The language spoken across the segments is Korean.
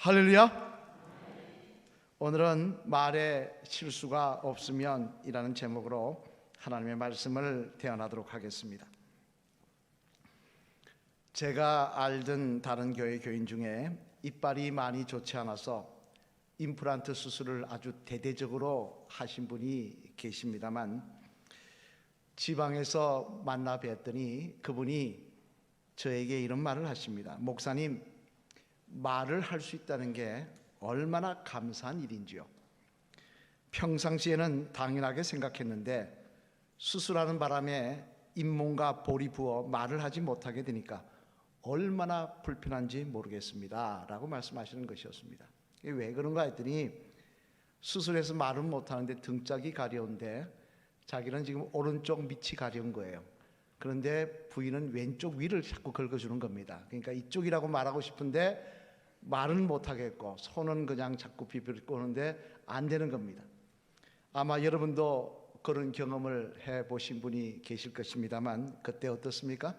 할렐루야. 오늘은 말에 실수가 없으면 이라는 제목으로 하나님의 말씀을 대언하도록 하겠습니다. 제가 알던 다른 교회 교인 중에 이빨이 많이 좋지 않아서 임플란트 수술을 아주 대대적으로 하신 분이 계십니다만, 지방에서 만나 뵀더니 그분이 저에게 이런 말을 하십니다. 목사님, 말을 할 수 있다는 게 얼마나 감사한 일인지요. 평상시에는 당연하게 생각했는데 수술하는 바람에 잇몸과 볼이 부어 말을 하지 못하게 되니까 얼마나 불편한지 모르겠습니다 라고 말씀하시는 것이었습니다. 왜 그런가 했더니 수술해서 말은 못하는데 등짝이 가려운데 자기는 지금 오른쪽 밑이 가려운 거예요. 그런데 부인은 왼쪽 위를 자꾸 긁어주는 겁니다. 그러니까 이쪽이라고 말하고 싶은데 말은 못하겠고 손은 그냥 자꾸 비비고 오는데 안 되는 겁니다. 아마 여러분도 그런 경험을 해보신 분이 계실 것입니다만, 그때 어떻습니까?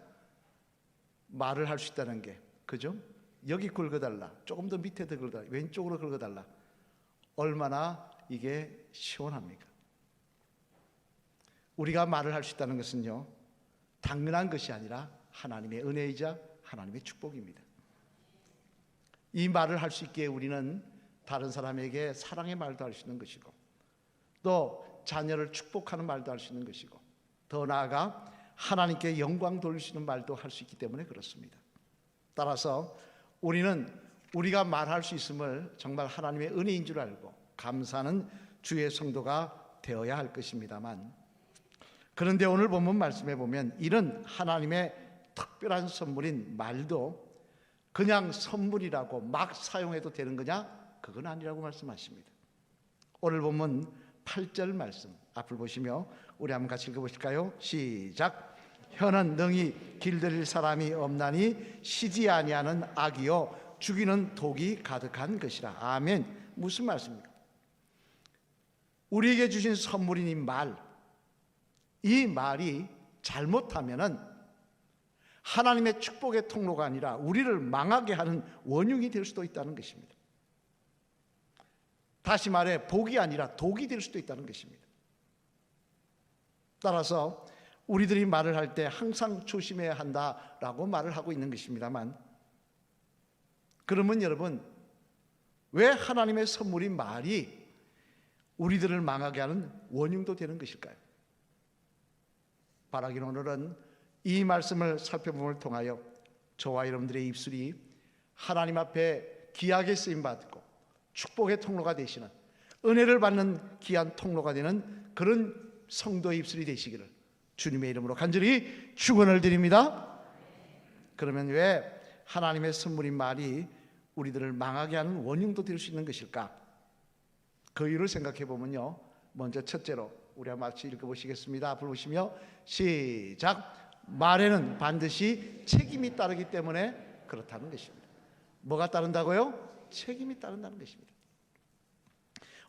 말을 할 수 있다는 게, 그죠? 여기 긁어달라, 조금 더 밑에 더 긁어달라, 왼쪽으로 긁어달라, 얼마나 이게 시원합니까? 우리가 말을 할 수 있다는 것은요, 당연한 것이 아니라 하나님의 은혜이자 하나님의 축복입니다. 이 말을 할 수 있기에 우리는 다른 사람에게 사랑의 말도 할 수 있는 것이고, 또 자녀를 축복하는 말도 할 수 있는 것이고, 더 나아가 하나님께 영광 돌릴 수 있는 말도 할 수 있기 때문에 그렇습니다. 따라서 우리는 우리가 말할 수 있음을 정말 하나님의 은혜인 줄 알고 감사하는 주의 성도가 되어야 할 것입니다만, 그런데 오늘 본문 말씀해 보면 이런 하나님의 특별한 선물인 말도 그냥 선물이라고 막 사용해도 되는 거냐? 그건 아니라고 말씀하십니다. 오늘 본문 8절 말씀 앞을 보시며 우리 한번 같이 읽어보실까요? 시작. 혀는 능히 길들일 사람이 없나니 쉬지 아니하는 악이요 죽이는 독이 가득한 것이라. 아멘. 무슨 말씀입니까? 우리에게 주신 선물인 이 말, 이 말이 잘못하면은 하나님의 축복의 통로가 아니라 우리를 망하게 하는 원흉이 될 수도 있다는 것입니다. 다시 말해 복이 아니라 독이 될 수도 있다는 것입니다. 따라서 우리들이 말을 할 때 항상 조심해야 한다라고 말을 하고 있는 것입니다만, 그러면 여러분, 왜 하나님의 선물인 말이 우리들을 망하게 하는 원흉도 되는 것일까요? 바라기는 오늘은 이 말씀을 살펴봄을 통하여 저와 여러분들의 입술이 하나님 앞에 귀하게 쓰임받고 축복의 통로가 되시는, 은혜를 받는 귀한 통로가 되는 그런 성도의 입술이 되시기를 주님의 이름으로 간절히 축원을 드립니다. 그러면 왜 하나님의 선물인 말이 우리들을 망하게 하는 원흉도 될 수 있는 것일까? 그 이유를 생각해 보면요, 먼저 첫째로 우리 한번 같이 읽어보시겠습니다. 앞을 보시며 시작. 말에는 반드시 책임이 따르기 때문에 그렇다는 것입니다. 뭐가 따른다고요? 책임이 따른다는 것입니다.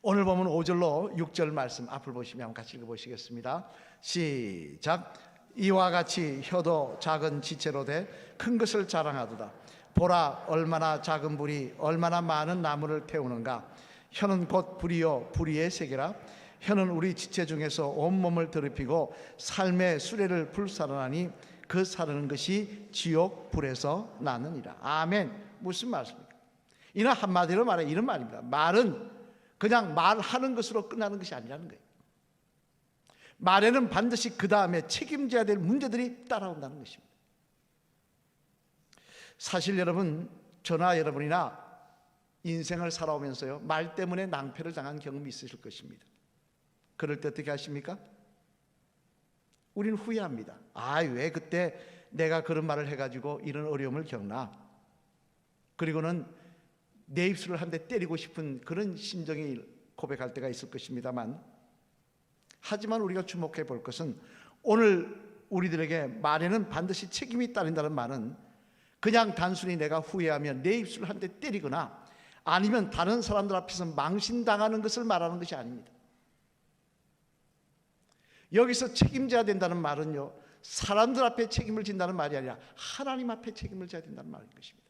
오늘 보면 5절로 6절 말씀 앞을 보시면 같이 읽어보시겠습니다. 시작. 이와 같이 혀도 작은 지체로 돼 큰 것을 자랑하도다. 보라, 얼마나 작은 불이 얼마나 많은 나무를 태우는가. 혀는 곧 불이요 불의의 세계라. 혀는 우리 지체 중에서 온몸을 더럽히고 삶의 수레를 불살라나니 그 사르는 것이 지옥 불에서 나느니라. 아멘. 무슨 말씀입니까? 이는 한마디로 말해 이런 말입니다. 말은 그냥 말하는 것으로 끝나는 것이 아니라는 거예요. 말에는 반드시 그 다음에 책임져야 될 문제들이 따라온다는 것입니다. 사실 여러분, 저나 여러분이나 인생을 살아오면서요, 말 때문에 낭패를 당한 경험이 있으실 것입니다. 그럴 때 어떻게 하십니까? 우리는 후회합니다. 왜 그때 내가 그런 말을 해가지고 이런 어려움을 겪나? 그리고는 내 입술을 한 대 때리고 싶은 그런 심정이 고백할 때가 있을 것입니다만, 하지만 우리가 주목해 볼 것은 오늘 우리들에게 말에는 반드시 책임이 따른다는 말은 그냥 단순히 내가 후회하면 내 입술을 한 대 때리거나 아니면 다른 사람들 앞에서 망신당하는 것을 말하는 것이 아닙니다. 여기서 책임져야 된다는 말은요, 사람들 앞에 책임을 진다는 말이 아니라 하나님 앞에 책임을 져야 된다는 말인 것입니다.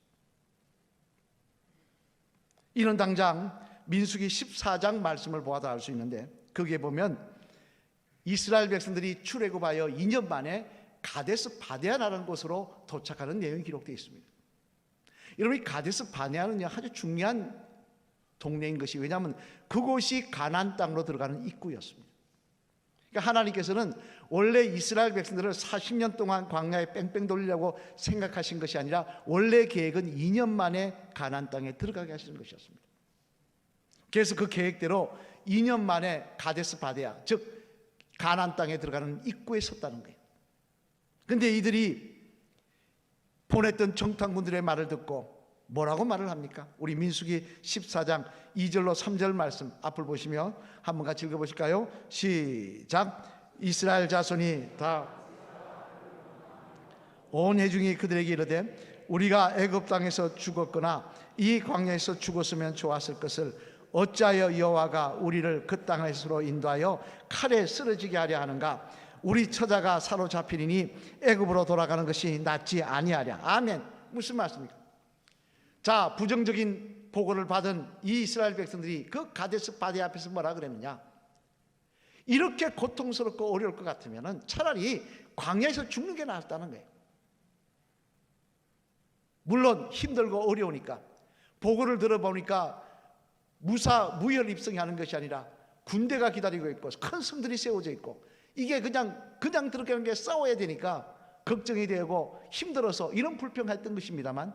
이는 당장 민수기 14장 말씀을 보아도 알 수 있는데, 거기에 보면 이스라엘 백성들이 출애굽하여 2년 만에 가데스 바네아라는 곳으로 도착하는 내용이 기록되어 있습니다. 여러분, 이 가데스 바네아는 아주 중요한 동네인 것이, 왜냐하면 그곳이 가나안 땅으로 들어가는 입구였습니다. 그러니까 하나님께서는 원래 이스라엘 백성들을 40년 동안 광야에 뺑뺑 돌리려고 생각하신 것이 아니라 원래 계획은 2년 만에 가나안 땅에 들어가게 하시는 것이었습니다. 그래서 그 계획대로 2년 만에 가데스 바네아, 즉 가나안 땅에 들어가는 입구에 섰다는 거예요. 그런데 이들이 보냈던 정탐꾼들의 말을 듣고 뭐라고 말을 합니까? 우리 민수기 14장 2절로 3절 말씀 앞을 보시며 한번 같이 읽어보실까요? 시작. 이스라엘 자손이 다 온 회중이 그들에게 이르되 우리가 애굽 땅에서 죽었거나 이 광야에서 죽었으면 좋았을 것을 어찌하여 여호와가 우리를 그 땅에서로 인도하여 칼에 쓰러지게 하려 하는가? 우리 처자가 사로잡히리니 애굽으로 돌아가는 것이 낫지 아니하랴. 아멘. 무슨 말씀입니까? 자, 부정적인 보고를 받은 이 이스라엘 백성들이 그 가데스 바네 앞에서 뭐라 그랬느냐? 이렇게 고통스럽고 어려울 것 같으면 차라리 광야에서 죽는 게 낫다는 거예요. 물론 힘들고 어려우니까, 보고를 들어보니까 무혈 입성이 하는 것이 아니라 군대가 기다리고 있고 큰 성들이 세워져 있고, 이게 그냥 들어가는 게 싸워야 되니까 걱정이 되고 힘들어서 이런 불평했던 것입니다만,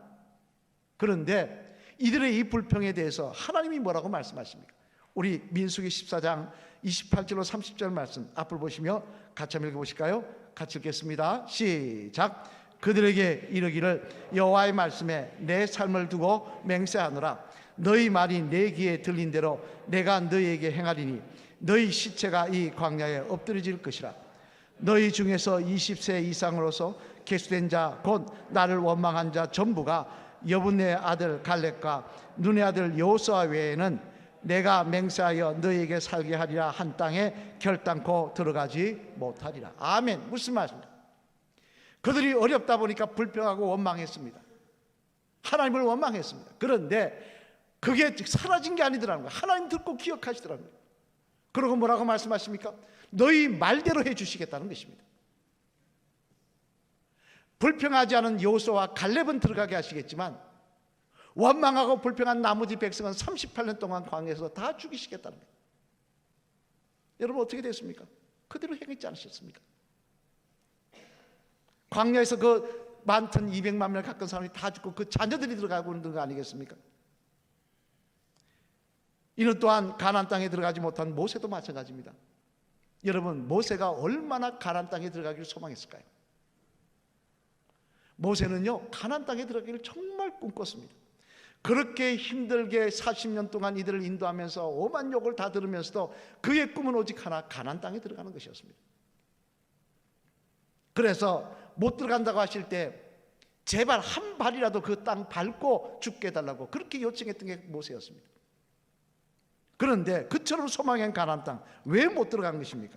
그런데 이들의 이 불평에 대해서 하나님이 뭐라고 말씀하십니까? 우리 민수기 14장 28절로 30절 말씀 앞을 보시며 같이 한번 읽어보실까요? 같이 읽겠습니다. 시작. 그들에게 이르기를 여호와의 말씀에 내 삶을 두고 맹세하노라. 너희 말이 내 귀에 들린 대로 내가 너희에게 행하리니 너희 시체가 이 광야에 엎드려질 것이라. 너희 중에서 20세 이상으로서 계수된 자 곧 나를 원망한 자 전부가 여분의 아들 갈렙과 눈의 아들 여호수아 외에는 내가 맹세하여 너희에게 살게 하리라 한 땅에 결단코 들어가지 못하리라. 아멘. 무슨 말씀입니까? 그들이 어렵다 보니까 불평하고 원망했습니다. 하나님을 원망했습니다. 그런데 그게 사라진 게 아니더라는 거예요. 하나님 듣고 기억하시더라는 거예요. 그러고 뭐라고 말씀하십니까? 너희 말대로 해주시겠다는 것입니다. 불평하지 않은 여호수아와 갈렙은 들어가게 하시겠지만 원망하고 불평한 나머지 백성은 38년 동안 광야에서 다 죽이시겠다는 거예요. 여러분, 어떻게 됐습니까? 그대로 행했지 않으셨습니까? 광야에서 그 많던 200만 명을 가까운 사람이 다 죽고 그 자녀들이 들어가고 있는 거 아니겠습니까? 이는 또한 가나안 땅에 들어가지 못한 모세도 마찬가지입니다. 여러분, 모세가 얼마나 가나안 땅에 들어가기를 소망했을까요? 모세는요, 가나안 땅에 들어가기를 정말 꿈꿨습니다. 그렇게 힘들게 40년 동안 이들을 인도하면서 오만 욕을 다 들으면서도 그의 꿈은 오직 하나, 가나안 땅에 들어가는 것이었습니다. 그래서 못 들어간다고 하실 때 제발 한 발이라도 그 땅 밟고 죽게 해달라고 그렇게 요청했던 게 모세였습니다. 그런데 그처럼 소망한 가나안 땅 왜 못 들어간 것입니까?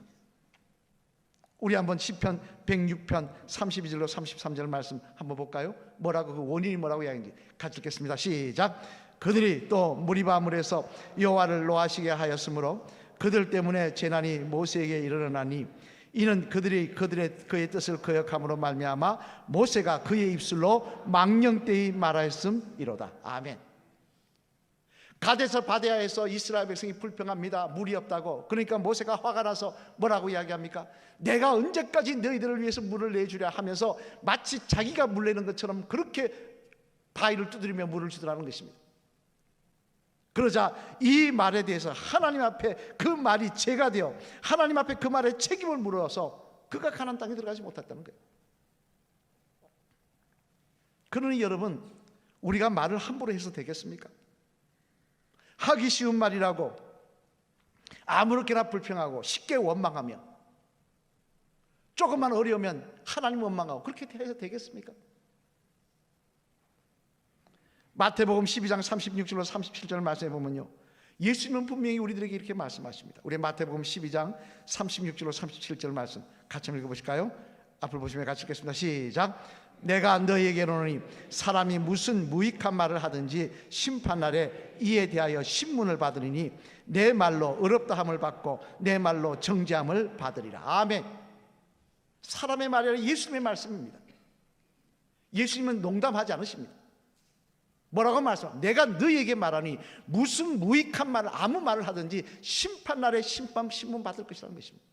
우리 한번 시편 106편 32절로 33절 말씀 한번 볼까요? 뭐라고, 그 원인이 뭐라고 이야기하는지 같이 읽겠습니다. 시작. 그들이 또 무리바물에서 여호와를 노하시게 하였으므로 그들 때문에 재난이 모세에게 이르러나니 이는 그들이 그의 뜻을 거역함으로 말미암아 모세가 그의 입술로 망령되이 말하였음이로다. 아멘. 가데스 바네아에서 이스라엘 백성이 불평합니다. 물이 없다고. 그러니까 모세가 화가 나서 뭐라고 이야기합니까? 내가 언제까지 너희들을 위해서 물을 내주랴 하면서 마치 자기가 물 내는 것처럼 그렇게 바위를 두드리며 물을 주더라는 것입니다. 그러자 이 말에 대해서 하나님 앞에 그 말이 죄가 되어 하나님 앞에 그 말에 책임을 물어서 그가 가나안 땅에 들어가지 못했다는 거예요. 그러니 여러분, 우리가 말을 함부로 해서 되겠습니까? 하기 쉬운 말이라고 아무렇게나 불평하고 쉽게 원망하며 조금만 어려우면 하나님 원망하고 그렇게 해서 되겠습니까? 마태복음 12장 36절로 37절 말씀해 보면요, 예수님은 분명히 우리들에게 이렇게 말씀하십니다. 우리 마태복음 12장 36절로 37절 말씀 같이 읽어보실까요? 앞을 보시면 같이 읽겠습니다. 시작. 내가 너희에게 이르노니 사람이 무슨 무익한 말을 하든지 심판날에 이에 대하여 신문을 받으리니 내 말로 어렵다함을 받고 내 말로 정죄함을 받으리라. 아멘. 사람의 말이 아니라 예수님의 말씀입니다. 예수님은 농담하지 않으십니다. 뭐라고 말씀합니까? 내가 너희에게 말하니 무슨 무익한 말을 아무 말을 하든지 심판날에 신문 받을 것이라는 것입니다.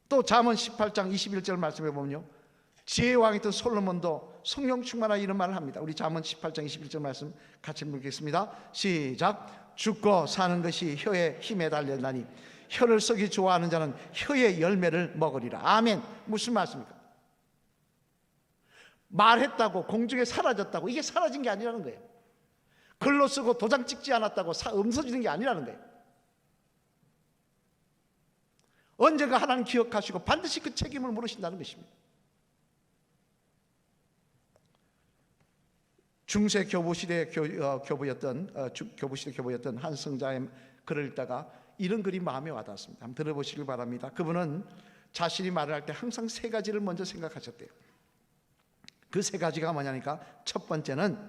또 잠언 18장 21절 말씀해 보면요, 지혜의 왕이던 솔로몬도 성령 충만하여 이런 말을 합니다. 우리 잠언 18장 21절 말씀 같이 읽겠습니다. 시작. 죽고 사는 것이 혀의 힘에 달렸나니 혀를 썩이 좋아하는 자는 혀의 열매를 먹으리라. 아멘. 무슨 말씀입니까? 말했다고 공중에 사라졌다고 이게 사라진 게 아니라는 거예요. 글로 쓰고 도장 찍지 않았다고 없어지는 게 아니라는 거예요. 언젠가 하나님 기억하시고 반드시 그 책임을 물으신다는 것입니다. 중세 교부시대 교부였던 한 성자의 글을 읽다가 이런 글이 마음에 와닿았습니다. 한번 들어보시길 바랍니다. 그분은 자신이 말을 할 때 항상 세 가지를 먼저 생각하셨대요. 그 세 가지가 뭐냐니까 첫 번째는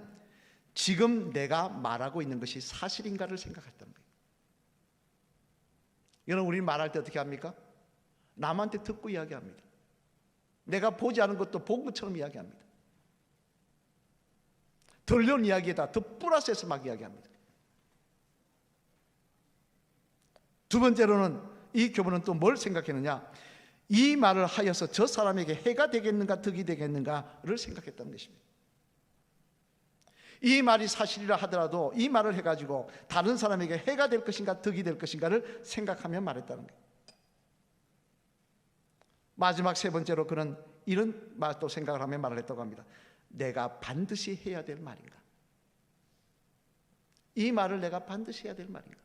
지금 내가 말하고 있는 것이 사실인가를 생각했다는 거예요. 여러분, 우리는 말할 때 어떻게 합니까? 남한테 듣고 이야기합니다. 내가 보지 않은 것도 본 것처럼 이야기합니다. 들려온 이야기에다 더 플러스해서 막 이야기합니다. 두 번째로는 이 교부는 또 뭘 생각했느냐, 이 말을 하여서 저 사람에게 해가 되겠는가 득이 되겠는가를 생각했다는 것입니다. 이 말이 사실이라 하더라도 이 말을 해가지고 다른 사람에게 해가 될 것인가 득이 될 것인가를 생각하며 말했다는 거예요. 마지막 세 번째로 그는 이런 말도 생각을 하며 말을 했다고 합니다. 내가 반드시 해야 될 말인가? 이 말을 내가 반드시 해야 될 말인가?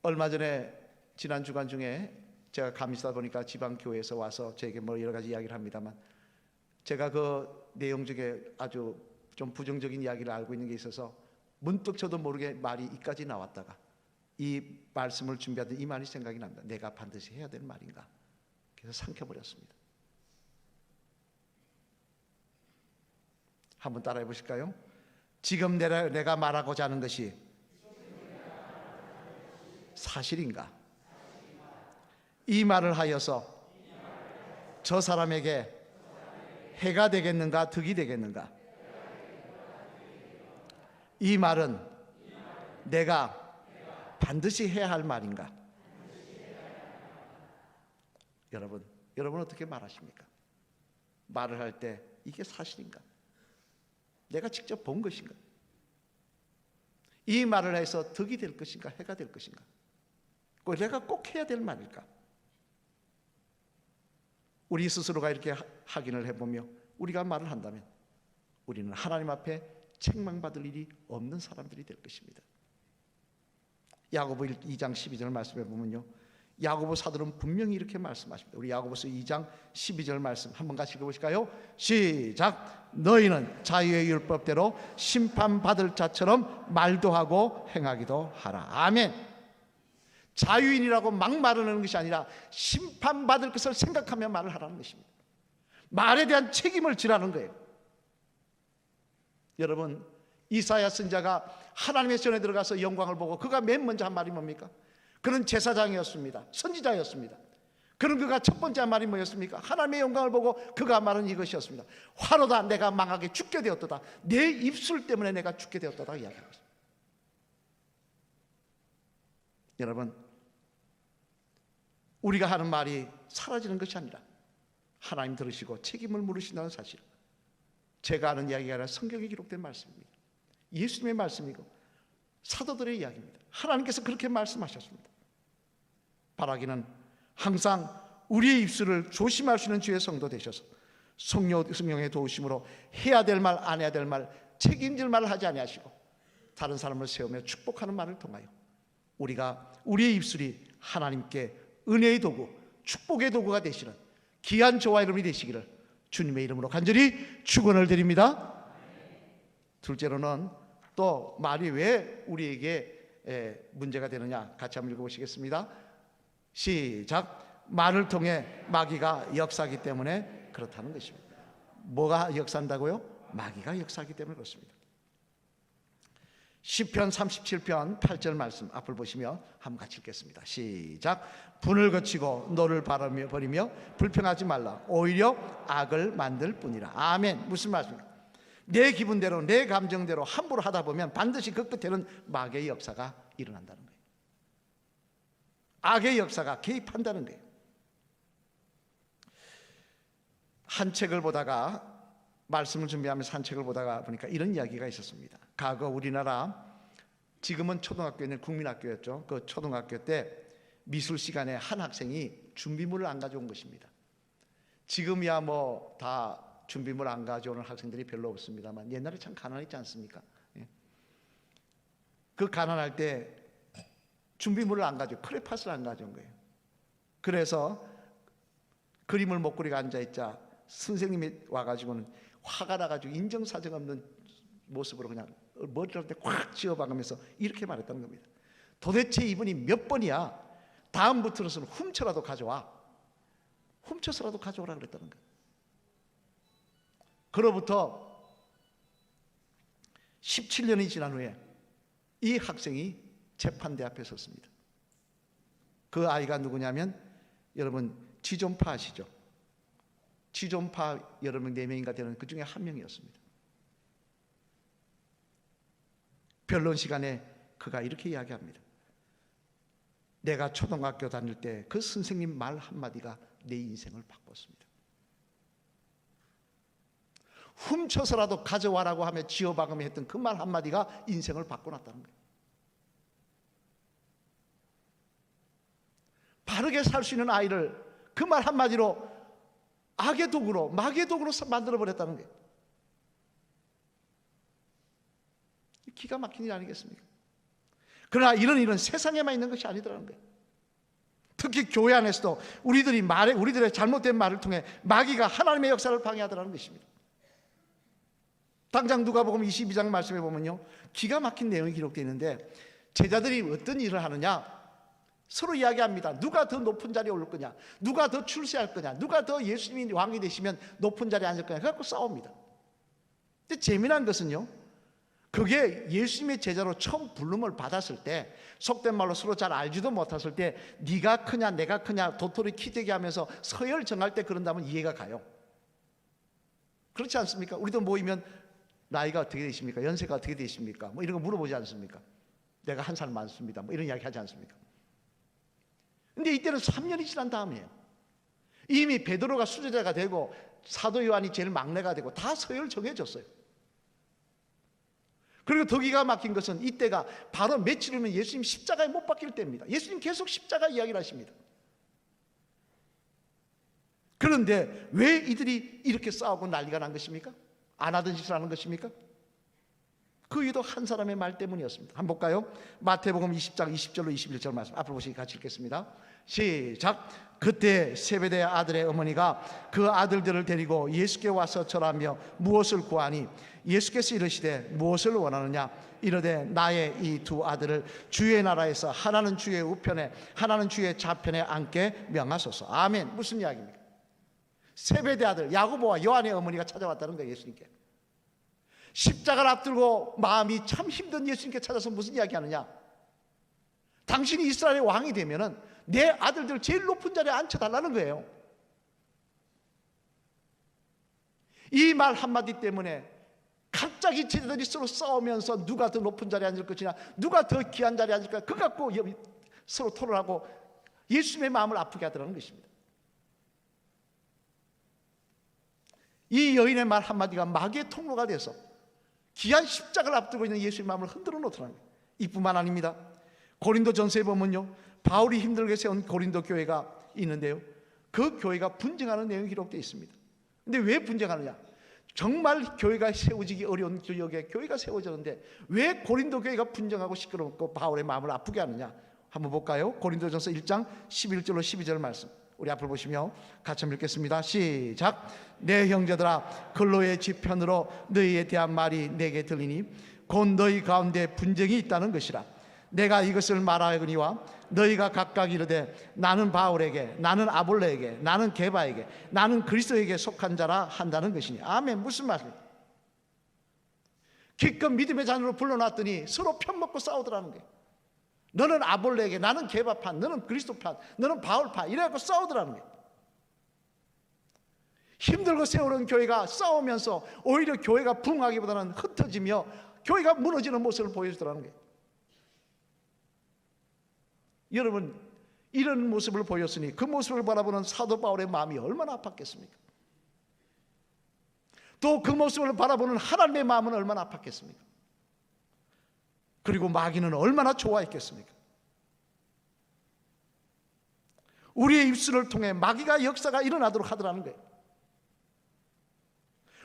얼마 전에 지난 주간 중에 제가 감이 있다 보니까 지방교회에서 와서 저에게 뭐 여러 가지 이야기를 합니다만, 제가 그 내용 중에 아주 좀 부정적인 이야기를 알고 있는 게 있어서 문득 저도 모르게 말이 이까지 나왔다가 이 말씀을 준비하던 이 말이 생각이 납니다. 내가 반드시 해야 될 말인가? 그래서 삼켜버렸습니다. 한번 따라해 보실까요? 지금 내가 말하고자 하는 것이 사실인가? 이 말을 하여서 저 사람에게 해가 되겠는가 득이 되겠는가? 이 말은 내가 반드시 해야 할 말인가? 여러분 어떻게 말하십니까? 말을 할 때 이게 사실인가? 내가 직접 본 것인가? 이 말을 해서 득이 될 것인가 해가 될 것인가? 내가 꼭 해야 될 말일까? 우리 스스로가 이렇게 확인을 해보며 우리가 말을 한다면 우리는 하나님 앞에 책망받을 일이 없는 사람들이 될 것입니다. 야고보 2장 12절 말씀해 보면요, 야고보 사도는 분명히 이렇게 말씀하십니다. 우리 야고보서 2장 12절 말씀 한번 같이 읽어보실까요? 시작. 너희는 자유의 율법대로 심판받을 자처럼 말도 하고 행하기도 하라. 아멘. 자유인이라고 막 말하는 것이 아니라 심판받을 것을 생각하며 말을 하라는 것입니다. 말에 대한 책임을 지라는 거예요. 여러분, 이사야 선지자가 하나님의 전에 들어가서 영광을 보고 그가 맨 먼저 한 말이 뭡니까? 그는 제사장이었습니다. 선지자였습니다. 그런 그가 첫 번째 한 말이 뭐였습니까? 하나님의 영광을 보고 그가 말은 이것이었습니다. 화로다 내가 망하게 죽게 되었도다. 내 입술 때문에 내가 죽게 되었도다 이야기합니다. 여러분, 우리가 하는 말이 사라지는 것이 아니라 하나님 들으시고 책임을 물으신다는 사실, 제가 하는 이야기가 아니라 성경에 기록된 말씀입니다. 예수님의 말씀이고 사도들의 이야기입니다. 하나님께서 그렇게 말씀하셨습니다. 바라기는 항상 우리의 입술을 조심할 수 있는 주의 성도 되셔서 성령의 도우심으로 해야 될 말, 안 해야 될 말, 책임질 말을 하지 아니하시고 다른 사람을 세우며 축복하는 말을 통하여 우리의 입술이 하나님께 은혜의 도구, 축복의 도구가 되시는 귀한 저와 여러분이 되시기를 주님의 이름으로 간절히 축원을 드립니다. 둘째로는 또 말이 왜 우리에게 문제가 되느냐? 같이 한번 읽어보시겠습니다. 시작. 말을 통해 마귀가 역사하기 때문에 그렇다는 것입니다. 뭐가 역사한다고요? 마귀가 역사하기 때문에 그렇습니다. 시편 37편 8절 말씀 앞을 보시며 한번 같이 읽겠습니다. 시작. 분을 거치고 너를 버리며 불평하지 말라. 오히려 악을 만들 뿐이라. 아멘. 무슨 말씀입니까? 내 기분대로 내 감정대로 함부로 하다 보면 반드시 그 끝에는 마귀의 역사가 일어난다는 거예요. 악의 역사가 개입한다는 거예요. 한 책을 보다가, 말씀을 준비하면서 한 책을 보다가 보니까 이런 이야기가 있었습니다. 과거 우리나라, 지금은 초등학교는 국민학교였죠. 그 초등학교 때 미술 시간에 한 학생이 준비물을 안 가져온 것입니다. 지금이야 뭐 다 준비물 안 가져오는 학생들이 별로 없습니다만 옛날에 참 가난했지 않습니까? 그 가난할 때 준비물을 안 가져오, 크레파스를 안 가져온 거예요. 그래서 그림을 목걸이가 앉아있자 선생님이 와가지고는 화가 나가지고 인정사정 없는 모습으로 그냥 머리를 꽉 쥐어박으면서 이렇게 말했다는 겁니다. 도대체 이분이 몇 번이야? 다음부터는 훔쳐라도 가져와. 훔쳐서라도 가져오라 그랬다는 거예요. 그로부터 17년이 지난 후에 이 학생이 재판대 앞에 섰습니다. 그 아이가 누구냐면, 여러분 지존파 아시죠? 지존파 여러분 4명인가 되는 그 중에 한 명이었습니다. 변론 시간에 그가 이렇게 이야기합니다. 내가 초등학교 다닐 때 그 선생님 말 한마디가 내 인생을 바꿨습니다. 훔쳐서라도 가져와라고 하며 지어박으며 했던 그 말 한마디가 인생을 바꿔놨다는 거예요. 바르게 살 수 있는 아이를 그 말 한마디로 악의 도구로, 마귀의 도구로 만들어버렸다는 거예요. 기가 막힌 일 아니겠습니까? 그러나 이런 일은 세상에만 있는 것이 아니더라는 거예요. 특히 교회 안에서도 우리들의 잘못된 말을 통해 마귀가 하나님의 역사를 방해하더라는 것입니다. 당장 누가복음 22장 말씀에 보면요, 기가 막힌 내용이 기록되어 있는데 제자들이 어떤 일을 하느냐, 서로 이야기합니다. 누가 더 높은 자리에 오를 거냐, 누가 더 출세할 거냐, 누가 더 예수님이 왕이 되시면 높은 자리에 앉을 거냐, 그래서 싸웁니다. 근데 재미난 것은요, 그게 예수님의 제자로 처음 부름을 받았을 때, 속된 말로 서로 잘 알지도 못했을 때 네가 크냐 내가 크냐 도토리 키대기 하면서 서열 정할 때 그런다면 이해가 가요. 그렇지 않습니까? 우리도 모이면 나이가 어떻게 되십니까? 연세가 어떻게 되십니까? 뭐 이런 거 물어보지 않습니까? 내가 한 살 많습니다. 뭐 이런 이야기 하지 않습니까? 근데 이때는 3년이 지난 다음이에요. 이미 베드로가 수제자가 되고 사도 요한이 제일 막내가 되고 다 서열 정해졌어요. 그리고 더 기가 막힌 것은 이때가 바로 며칠 후면 예수님 십자가에 못 박힐 때입니다. 예수님 계속 십자가 이야기를 하십니다. 그런데 왜 이들이 이렇게 싸우고 난리가 난 것입니까? 안 하던 짓을 하는 것입니까? 그 이유도 한 사람의 말 때문이었습니다. 한번 볼까요? 마태복음 20장 20절로 21절 말씀 앞으로 보시기 같이 읽겠습니다. 시작. 그때 세베대의 아들의 어머니가 그 아들들을 데리고 예수께 와서 절하며 무엇을 구하니 예수께서 이르시되 무엇을 원하느냐 이르되 나의 이 두 아들을 주의 나라에서 하나는 주의 우편에 하나는 주의 좌편에 앉게 명하소서. 아멘. 무슨 이야기입니까? 세베대 아들 야고보와 요한의 어머니가 찾아왔다는 거예요. 예수님께 십자가를 앞두고 마음이 참 힘든 예수님께 찾아서 무슨 이야기하느냐, 당신이 이스라엘의 왕이 되면은 내 아들들 제일 높은 자리에 앉혀달라는 거예요. 이 말 한마디 때문에 갑자기 제자들이 서로 싸우면서 누가 더 높은 자리에 앉을 것이냐, 누가 더 귀한 자리에 앉을 것이냐, 그거 갖고 서로 토론하고 예수님의 마음을 아프게 하더라는 것입니다. 이 여인의 말 한마디가 마귀의 통로가 돼서 귀한 십자가를 앞두고 있는 예수의 마음을 흔들어 놓더라는 거예요. 이뿐만 아닙니다. 고린도 전서에 보면요, 바울이 힘들게 세운 고린도 교회가 있는데요, 그 교회가 분쟁하는 내용이 기록되어 있습니다. 근데 왜 분쟁하느냐, 정말 교회가 세워지기 어려운 지역에 교회가 세워졌는데 왜 고린도 교회가 분쟁하고 시끄럽고 바울의 마음을 아프게 하느냐, 한번 볼까요? 고린도전서 1장 11절로 12절 말씀 우리 앞을 보시며 같이 읽겠습니다. 시작. 내 형제들아, 근로의 지편으로 너희에 대한 말이 내게 들리니 곧 너희 가운데 분쟁이 있다는 것이라. 내가 이것을 말하거니와 너희가 각각 이르되 나는 바울에게, 나는 아볼로에게, 나는 게바에게, 나는 그리스도에게 속한 자라 한다는 것이니. 아멘. 무슨 말이에요? 기껏 믿음의 자녀로 불러놨더니 서로 편먹고 싸우더라는 거예요. 너는 아볼로에게, 나는 게바판, 너는 그리스도판, 너는 바울판, 이래갖고 싸우더라는 거예요. 힘들고 세우는 교회가 싸우면서 오히려 교회가 부흥하기보다는 흩어지며 교회가 무너지는 모습을 보여주더라는 거예요. 여러분, 이런 모습을 보였으니 그 모습을 바라보는 사도 바울의 마음이 얼마나 아팠겠습니까? 또 그 모습을 바라보는 하나님의 마음은 얼마나 아팠겠습니까? 그리고 마귀는 얼마나 좋아했겠습니까? 우리의 입술을 통해 마귀가 역사가 일어나도록 하더라는 거예요.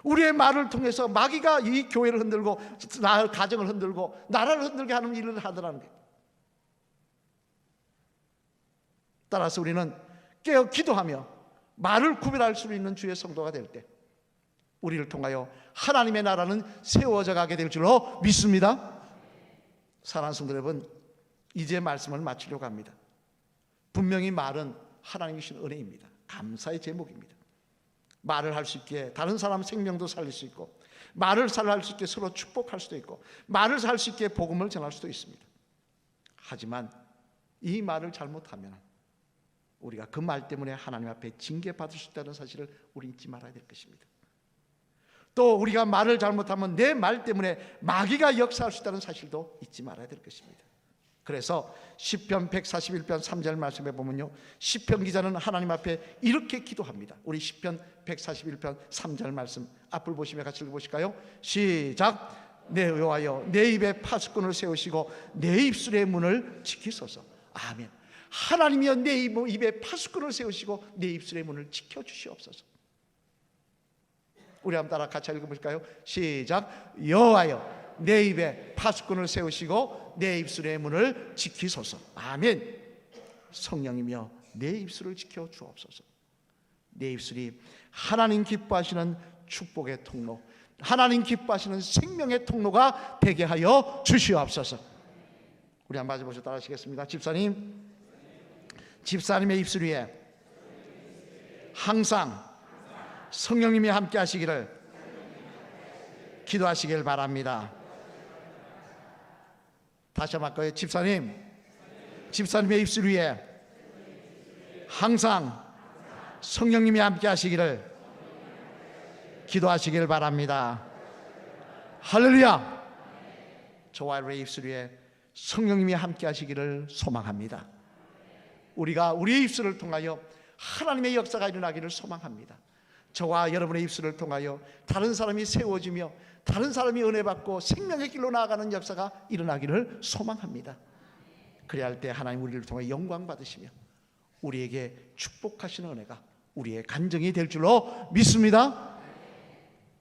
우리의 말을 통해서 마귀가 이 교회를 흔들고 가정을 흔들고 나라를 흔들게 하는 일을 하더라는 거예요. 따라서 우리는 깨어 기도하며 말을 구별할 수 있는 주의 성도가 될 때 우리를 통하여 하나님의 나라는 세워져 가게 될 줄로 믿습니다. 사랑하는 성도 여러분, 이제 말씀을 마치려고 합니다. 분명히 말은 하나님이 주신 은혜입니다. 감사의 제목입니다. 말을 할 수 있기에 다른 사람 생명도 살릴 수 있고, 말을 할 수 있게 서로 축복할 수도 있고, 말을 할 수 있게 복음을 전할 수도 있습니다. 하지만 이 말을 잘못하면 우리가 그 말 때문에 하나님 앞에 징계받을 수 있다는 사실을 우리 잊지 말아야 될 것입니다. 또 우리가 말을 잘못하면 내 말 때문에 마귀가 역사할 수 있다는 사실도 잊지 말아야 될 것입니다. 그래서 시편 141편 3절 말씀에 보면요, 시편 기자는 하나님 앞에 이렇게 기도합니다. 우리 시편 141편 3절 말씀 앞을 보시며 같이 읽어보실까요? 시작. 내 여호와여, 내 입에 파수꾼을 세우시고 내 입술의 문을 지키소서. 아멘. 하나님이여, 내 입에 파수꾼을 세우시고 내 입술의 문을 지켜주시옵소서. 우리 한번 따라 같이 읽어볼까요? 시작. 여호와여, 내 입에 파수꾼을 세우시고 내 입술의 문을 지키소서. 아멘. 성령이며 내 입술을 지켜 주옵소서. 내 입술이 하나님 기뻐하시는 축복의 통로, 하나님 기뻐하시는 생명의 통로가 되게 하여 주시옵소서. 우리 한번 마주보시고 따라 하시겠습니다. 집사님의 입술 위에 항상 성령님이 함께 하시기를 기도하시길 바랍니다. 다시 한번 할까요? 집사님의 입술 위에 항상 성령님이 함께 하시기를 기도하시길 바랍니다. 할렐루야. 저와 우리의 입술 위에 성령님이 함께 하시기를 소망합니다. 우리가 우리의 입술을 통하여 하나님의 역사가 일어나기를 소망합니다. 저와 여러분의 입술을 통하여 다른 사람이 세워지며 다른 사람이 은혜 받고 생명의 길로 나아가는 역사가 일어나기를 소망합니다. 그래야 할 때 하나님 우리를 통해 영광 받으시며 우리에게 축복하시는 은혜가 우리의 간증이 될 줄로 믿습니다.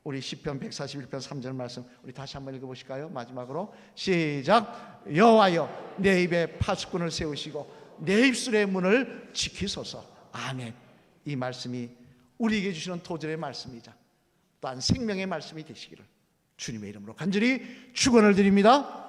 우리 시편 141편 3절 말씀 우리 다시 한번 읽어보실까요? 마지막으로 시작. 여호와여, 내 입에 파수꾼을 세우시고 내 입술의 문을 지키소서. 아멘. 이 말씀이 우리에게 주시는 도전의 말씀이자 또한 생명의 말씀이 되시기를 주님의 이름으로 간절히 축원을 드립니다.